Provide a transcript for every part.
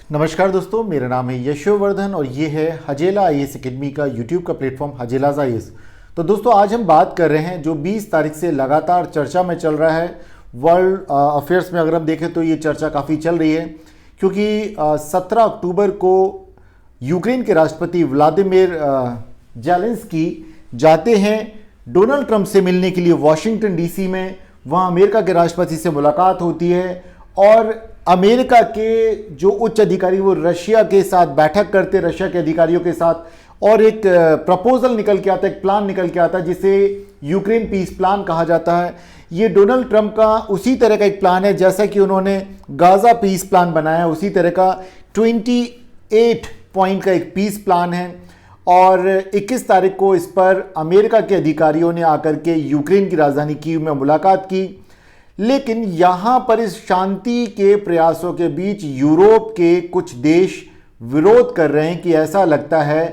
नमस्कार दोस्तों, मेरा नाम है यशोवर्धन और ये है हजेला आईएएस एकेडमी का यूट्यूब का प्लेटफॉर्म हजेलाज आईएएस। तो दोस्तों आज हम बात कर रहे हैं जो 20 तारीख से लगातार चर्चा में चल रहा है। वर्ल्ड अफेयर्स में अगर हम देखें तो ये चर्चा काफ़ी चल रही है क्योंकि 17 अक्टूबर को यूक्रेन के राष्ट्रपति व्लादिमीर जेलेंस्की जाते हैं डोनाल्ड ट्रंप से मिलने के लिए वाशिंगटन डीसी में। वहाँ अमेरिका के राष्ट्रपति से मुलाकात होती है और अमेरिका के जो उच्च अधिकारी वो रशिया के साथ बैठक करते, रशिया के अधिकारियों के साथ, और एक प्रपोजल निकल के आता है, एक प्लान निकल के आता है जिसे यूक्रेन पीस प्लान कहा जाता है। ये डोनाल्ड ट्रंप का उसी तरह का एक प्लान है जैसा कि उन्होंने गाजा पीस प्लान बनाया, उसी तरह का 28 पॉइंट का एक पीस प्लान है। और 21 तारीख को इस पर अमेरिका के अधिकारियों ने आकर के यूक्रेन की राजधानी कीव में मुलाकात की। लेकिन यहाँ पर इस शांति के प्रयासों के बीच यूरोप के कुछ देश विरोध कर रहे हैं कि ऐसा लगता है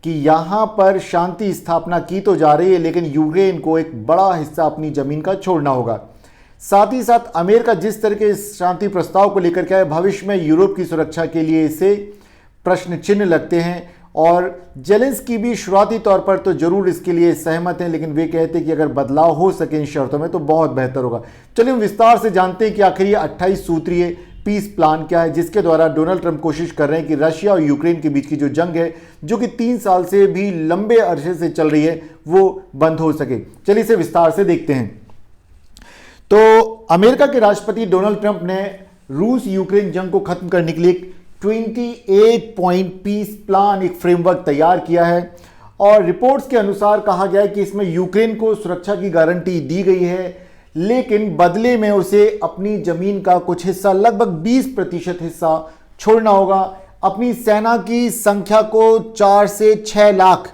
कि यहाँ पर शांति स्थापना की तो जा रही है लेकिन यूक्रेन को एक बड़ा हिस्सा अपनी जमीन का छोड़ना होगा। साथ ही साथ अमेरिका जिस तरह के इस शांति प्रस्ताव को लेकर के आए, भविष्य में यूरोप की सुरक्षा के लिए इसे प्रश्न चिन्ह लगते हैं। और जेलेंस्की भी शुरुआती तौर पर तो जरूर इसके लिए सहमत हैं, लेकिन वे कहते हैं कि अगर बदलाव हो सके इन शर्तों में तो बहुत बेहतर होगा। चलिए हम विस्तार से जानते हैं कि आखिर ये 28 सूत्रीय पीस प्लान क्या है जिसके द्वारा डोनाल्ड ट्रंप कोशिश कर रहे हैं कि रशिया और यूक्रेन के बीच की जो जंग है, जो कि 3 साल से भी लंबे अरसे से चल रही है, वो बंद हो सके। चलिए इसे विस्तार से देखते हैं। तो अमेरिका के राष्ट्रपति डोनाल्ड ट्रंप ने रूस यूक्रेन जंग को खत्म करने के लिए 28 पॉइंट पीस प्लान, एक फ्रेमवर्क तैयार किया है। और रिपोर्ट्स के अनुसार कहा गया है कि इसमें यूक्रेन को सुरक्षा की गारंटी दी गई है, लेकिन बदले में उसे अपनी जमीन का कुछ हिस्सा, लगभग 20% हिस्सा छोड़ना होगा। अपनी सेना की संख्या को 4 से 6 लाख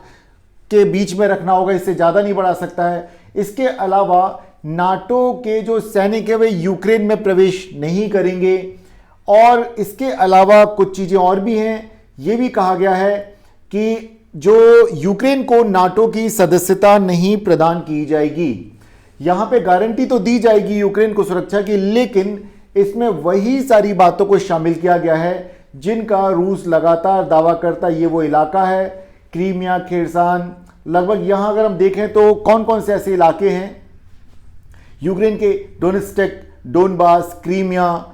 के बीच में रखना होगा, इससे ज़्यादा नहीं बढ़ा सकता है। इसके अलावा नाटो के जो सैनिक है वे यूक्रेन में प्रवेश नहीं करेंगे। और इसके अलावा कुछ चीज़ें और भी हैं। ये भी कहा गया है कि जो यूक्रेन को नाटो की सदस्यता नहीं प्रदान की जाएगी। यहाँ पे गारंटी तो दी जाएगी यूक्रेन को सुरक्षा की, लेकिन इसमें वही सारी बातों को शामिल किया गया है जिनका रूस लगातार दावा करता है। ये वो इलाका है क्रीमिया, खेरसान, लगभग यहाँ अगर हम देखें तो कौन कौन से ऐसे इलाके हैं यूक्रेन के, डोनेस्टेक, डोनबास, क्रीमिया,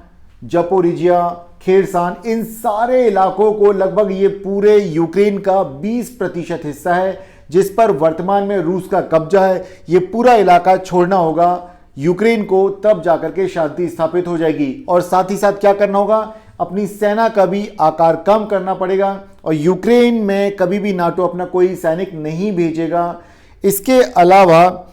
जपोरिजिया, खेरसान, इन सारे इलाकों को लगभग ये पूरे यूक्रेन का 20% हिस्सा है जिस पर वर्तमान में रूस का कब्जा है। ये पूरा इलाका छोड़ना होगा यूक्रेन को, तब जाकर के शांति स्थापित हो जाएगी। और साथ ही साथ क्या करना होगा, अपनी सेना का भी आकार कम करना पड़ेगा और यूक्रेन में कभी भी नाटो अपना कोई सैनिक नहीं भेजेगा। इसके अलावा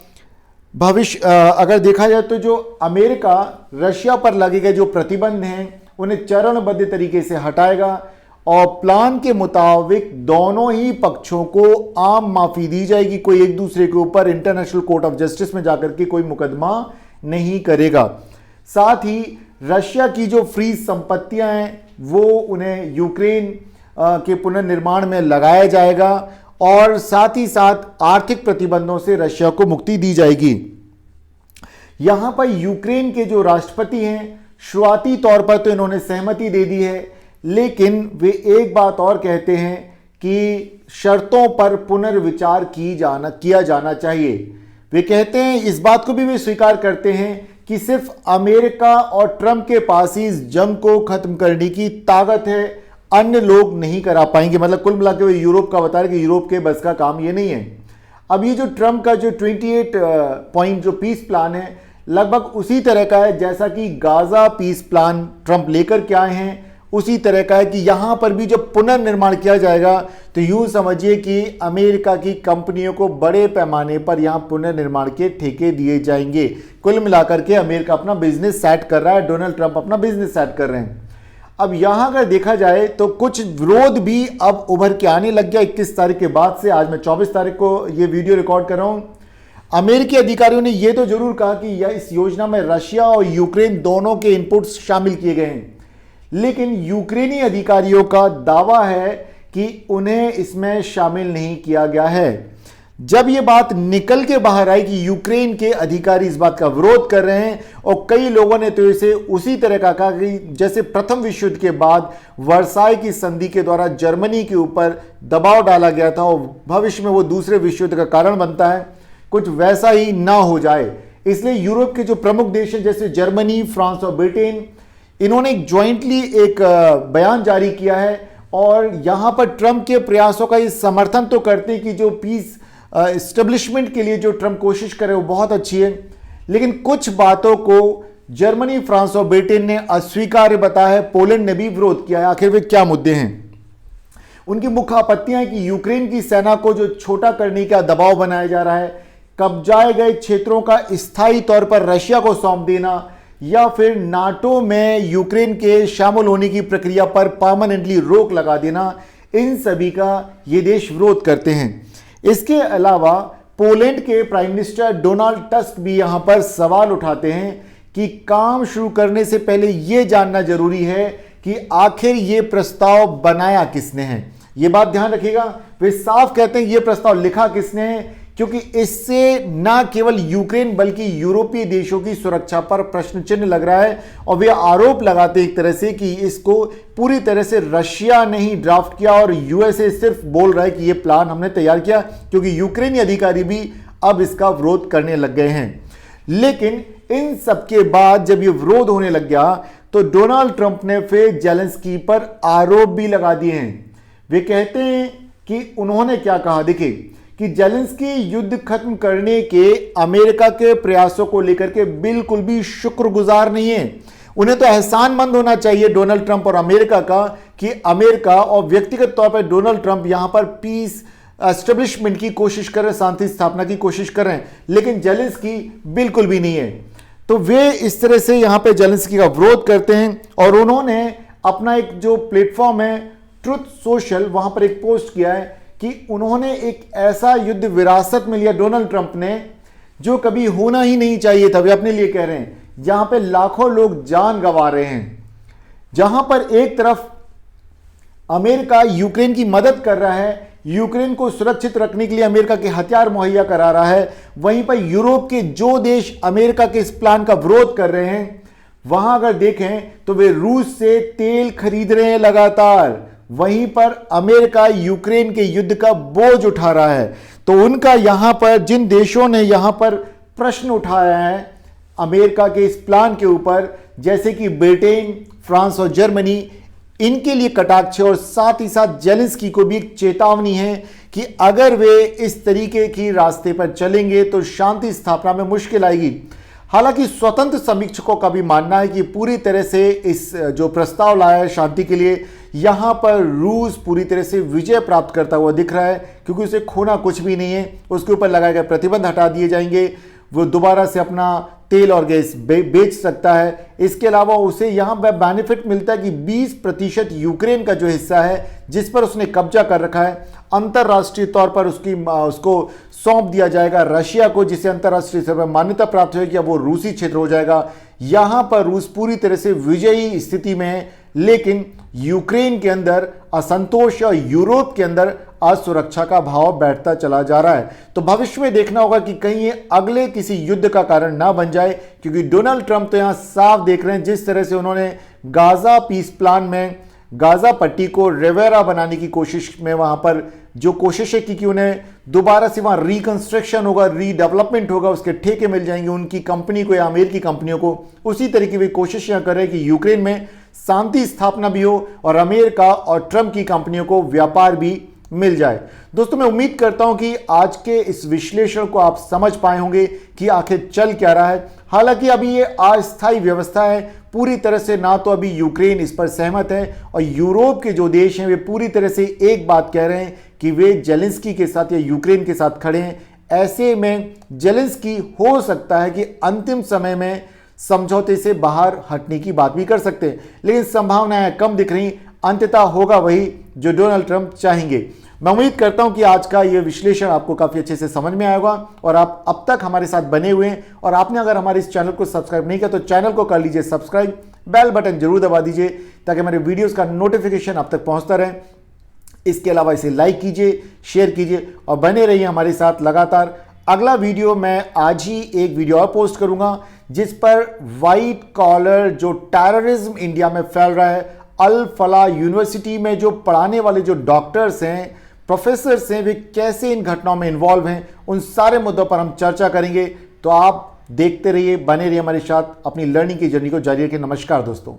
भविष्य अगर देखा जाए तो जो अमेरिका रशिया पर लगे गए जो प्रतिबंध हैं उन्हें चरणबद्ध तरीके से हटाएगा और प्लान के मुताबिक दोनों ही पक्षों को आम माफी दी जाएगी। कोई एक दूसरे के ऊपर इंटरनेशनल कोर्ट ऑफ जस्टिस में जाकर के कोई मुकदमा नहीं करेगा। साथ ही रशिया की जो फ्री संपत्तियां हैं वो उन्हें यूक्रेन के पुनर्निर्माण में लगाया जाएगा और साथ ही साथ आर्थिक प्रतिबंधों से रशिया को मुक्ति दी जाएगी। यहां पर यूक्रेन के जो राष्ट्रपति हैं शुरुआती तौर पर तो इन्होंने सहमति दे दी है, लेकिन वे एक बात और कहते हैं कि शर्तों पर पुनर्विचार किया जाना चाहिए। वे कहते हैं, इस बात को भी वे स्वीकार करते हैं कि सिर्फ अमेरिका और ट्रंप के पास ही इस जंग को खत्म करने की ताकत है, अन्य लोग नहीं करा पाएंगे। मतलब कुल मिलाकर वे यूरोप का बता रहे कि यूरोप के बस का काम ये नहीं है। अब ये जो ट्रंप का जो 28 पॉइंट जो पीस प्लान है लगभग उसी तरह का है जैसा कि गाजा पीस प्लान ट्रंप लेकर के आए हैं, उसी तरह का है कि यहां पर भी जब पुनर्निर्माण किया जाएगा तो यूं समझिए कि अमेरिका की कंपनियों को बड़े पैमाने पर यहां पुनर्निर्माण के ठेके दिए जाएंगे। कुल मिलाकर के अमेरिका अपना बिजनेस सेट कर रहा है, डोनाल्ड ट्रंप अपना बिजनेस सेट कर रहे हैं। अब यहां अगर देखा जाए तो कुछ विरोध भी अब उभर के आने लग गया 21 तारीख के बाद से। आज मैं 24 तारीख को ये वीडियो रिकॉर्ड कर रहा हूं। अमेरिकी अधिकारियों ने यह तो जरूर कहा कि यह इस योजना में रशिया और यूक्रेन दोनों के इनपुट्स शामिल किए गए हैं, लेकिन यूक्रेनी अधिकारियों का दावा है कि उन्हें इसमें शामिल नहीं किया गया है। जब ये बात निकल के बाहर आई कि यूक्रेन के अधिकारी इस बात का विरोध कर रहे हैं और कई लोगों ने तो इसे उसी तरह का कहा कि जैसे प्रथम विश्व युद्ध के बाद वर्साई की संधि के द्वारा जर्मनी के ऊपर दबाव डाला गया था और भविष्य में वो दूसरे विश्व युद्ध का कारण बनता है, कुछ वैसा ही ना हो जाए। इसलिए यूरोप के जो प्रमुख देश हैं जैसे जर्मनी, फ्रांस और ब्रिटेन, इन्होंने ज्वाइंटली एक बयान जारी किया है और यहां पर ट्रंप के प्रयासों का ये समर्थन तो करते हैं कि जो पीस एस्टेब्लिशमेंट के लिए जो ट्रंप कोशिश करे वो बहुत अच्छी है, लेकिन कुछ बातों को जर्मनी, फ्रांस और ब्रिटेन ने अस्वीकार्य बताया है। पोलैंड ने भी विरोध किया है। आखिर वे क्या मुद्दे हैं? उनकी मुख्य आपत्तियां हैं कि यूक्रेन की सेना को जो छोटा करने का दबाव बनाया जा रहा है, कब्जाए गए क्षेत्रों का स्थायी तौर पर रशिया को सौंप देना या फिर नाटो में यूक्रेन के शामिल होने की प्रक्रिया पर परमानेंटली रोक लगा देना, इन सभी का ये देश विरोध करते हैं। इसके अलावा पोलैंड के प्राइम मिनिस्टर डोनाल्ड टस्क भी यहां पर सवाल उठाते हैं कि काम शुरू करने से पहले यह जानना जरूरी है कि आखिर यह प्रस्ताव बनाया किसने है। यह बात ध्यान रखिएगा, वे साफ कहते हैं यह प्रस्ताव लिखा किसने है, क्योंकि इससे न केवल यूक्रेन बल्कि यूरोपीय देशों की सुरक्षा पर प्रश्न चिन्ह लग रहा है और वे आरोप लगाते एक तरह से कि इसको पूरी तरह से रशिया ने ही ड्राफ्ट किया और यूएसए सिर्फ बोल रहा है कि यह प्लान हमने तैयार किया, क्योंकि यूक्रेनी अधिकारी भी अब इसका विरोध करने लग गए हैं। लेकिन इन सबके बाद जब ये विरोध होने लग गया तो डोनाल्ड ट्रंप ने फिर जेलेंस्की पर आरोप भी लगा दिए हैं। वे कहते हैं कि उन्होंने क्या कहा, देखिए कि जेलेंस्की युद्ध खत्म करने के अमेरिका के प्रयासों को लेकर के बिल्कुल भी शुक्रगुजार नहीं है। उन्हें तो एहसानमंद होना चाहिए डोनाल्ड ट्रंप और अमेरिका का कि अमेरिका और व्यक्तिगत तौर पर डोनाल्ड ट्रंप यहां पर पीस एस्टेब्लिशमेंट की कोशिश कर रहे हैं, शांति स्थापना की कोशिश कर रहे हैं, लेकिन जेलेंस्की बिल्कुल भी नहीं है। तो वे इस तरह से यहां पर जेलेंस्की का विरोध करते हैं और उन्होंने अपना एक जो प्लेटफॉर्म है ट्रुथ सोशल, वहां पर एक पोस्ट किया है कि उन्होंने एक ऐसा युद्ध विरासत में लिया डोनाल्ड ट्रंप ने जो कभी होना ही नहीं चाहिए था। वे अपने लिए कह रहे हैं, जहां पे लाखों लोग जान गंवा रहे हैं, जहां पर एक तरफ अमेरिका यूक्रेन की मदद कर रहा है, यूक्रेन को सुरक्षित रखने के लिए अमेरिका के हथियार मुहैया करा रहा है, वहीं पर यूरोप के जो देश अमेरिका के इस प्लान का विरोध कर रहे हैं, वहां अगर देखें तो वे रूस से तेल खरीद रहे हैं लगातार, वहीं पर अमेरिका यूक्रेन के युद्ध का बोझ उठा रहा है। तो उनका यहां पर जिन देशों ने यहां पर प्रश्न उठाया है अमेरिका के इस प्लान के ऊपर, जैसे कि ब्रिटेन, फ्रांस और जर्मनी, इनके लिए कटाक्ष और साथ ही साथ जेलेंस्की को भी एक चेतावनी है कि अगर वे इस तरीके की रास्ते पर चलेंगे तो शांति स्थापना में मुश्किल आएगी। हालांकि स्वतंत्र समीक्षकों का भी मानना है कि पूरी तरह से इस जो प्रस्ताव लाया है शांति के लिए, यहां पर रूस पूरी तरह से विजय प्राप्त करता हुआ दिख रहा है, क्योंकि उसे खोना कुछ भी नहीं है। उसके ऊपर लगाए गए प्रतिबंध हटा दिए जाएंगे, वो दोबारा से अपना तेल और गैस बेच सकता है। इसके अलावा उसे यहां पर बेनिफिट मिलता है कि 20% यूक्रेन का जो हिस्सा है जिस पर उसने कब्जा कर रखा है, अंतर्राष्ट्रीय तौर पर उसको सौंप दिया जाएगा रशिया को, जिसे अंतर्राष्ट्रीय स्तर पर मान्यता प्राप्त होगी, वो रूसी क्षेत्र हो जाएगा। यहां पर रूस पूरी तरह से विजयी स्थिति में है, लेकिन यूक्रेन के अंदर असंतोष और यूरोप के अंदर असुरक्षा का भाव बैठता चला जा रहा है। तो भविष्य में देखना होगा कि कहीं ये अगले किसी युद्ध का कारण ना बन जाए, क्योंकि डोनाल्ड ट्रंप तो यहां साफ देख रहे हैं जिस तरह से उन्होंने गाजा पीस प्लान में गाजा पट्टी को रिवेरा बनाने की कोशिश में वहां पर जो कोशिशें की कि उन्हें दोबारा से वहां रिकंस्ट्रक्शन होगा, रीडेवलपमेंट होगा, उसके ठेके मिल जाएंगे उनकी कंपनी को या अमेरिकी कंपनियों को, उसी तरीके की कोशिश यहां कर रहे हैं कि यूक्रेन में शांति स्थापना भी हो और अमेरिका और ट्रंप की कंपनियों को व्यापार भी मिल जाए। दोस्तों, मैं उम्मीद करता हूं कि आज के इस विश्लेषण को आप समझ पाए होंगे कि आखिर चल क्या रहा है। हालांकि अभी ये अस्थायी व्यवस्था है, पूरी तरह से ना तो अभी यूक्रेन इस पर सहमत है और यूरोप के जो देश हैं वे पूरी तरह से एक बात कह रहे हैं कि वे जेलेंस्की के साथ या यूक्रेन के साथ खड़े हैं। ऐसे में जेलेंस्की हो सकता है कि अंतिम समय में समझौते से बाहर हटने की बात भी कर सकते हैं, लेकिन संभावनाएं कम दिख रही। अंततः होगा वही जो डोनाल्ड ट्रंप चाहेंगे। मैं उम्मीद करता हूं कि आज का यह विश्लेषण आपको काफी अच्छे से समझ में आया होगा और आप अब तक हमारे साथ बने हुए हैं और आपने अगर हमारे इस चैनल को सब्सक्राइब नहीं किया तो चैनल को कर लीजिए सब्सक्राइब, बेल बटन जरूर दबा दीजिए ताकि हमारे वीडियोस का नोटिफिकेशन आप तक पहुंचता रहे। इसके अलावा इसे लाइक कीजिए, शेयर कीजिए और बने रहिए हमारे साथ लगातार। अगला वीडियो मैं आज ही एक वीडियो और पोस्ट करूंगा जिस पर वाइट कॉलर जो टेररिज्म इंडिया में फैल रहा है, अल फला यूनिवर्सिटी में जो पढ़ाने वाले जो डॉक्टर्स हैं, प्रोफेसर्स हैं, वे कैसे इन घटनाओं में इन्वॉल्व हैं, उन सारे मुद्दों पर हम चर्चा करेंगे। तो आप देखते रहिए, बने रहिए हमारे साथ, अपनी लर्निंग की जर्नी को जारी रखिए। नमस्कार दोस्तों।